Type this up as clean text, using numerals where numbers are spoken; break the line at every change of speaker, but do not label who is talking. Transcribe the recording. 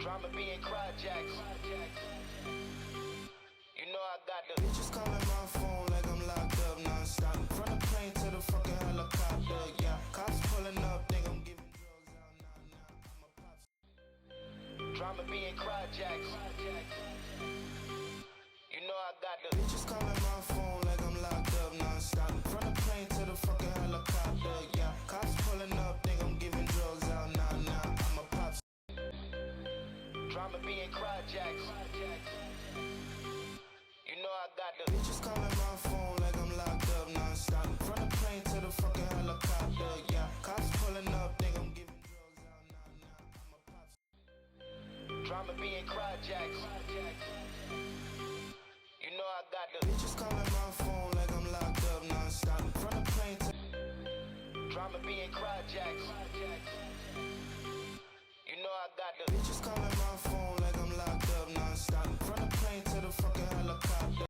Drama being cryojacks. You know I got the
bitches calling my phone like I'm locked up non-stop. From the plane to the fucking helicopter, yeah. Cops pulling up, think I'm giving drugs out, nah. I'm a pop.
drama being cryojacks. You know I got the
bitches calling my phone like I'm locked up non-stop. From the plane to the fucking helicopter, yeah. Cops pulling up, think I'm giving drugs out, nah. I'm a pop.
drama being cryojacks. You know I got the
bitches calling my phone like I'm locked up non-stop. From the plane to the fucking helicopter, yeah. Cops pulling up, think I'm giving drugs out, nah. I'm a pop.
drama being cryojacks. You know I got the
bitches calling my phone like I'm locked up non-stop. From the plane to
drama being cryojacks. You know I got the
bitches calling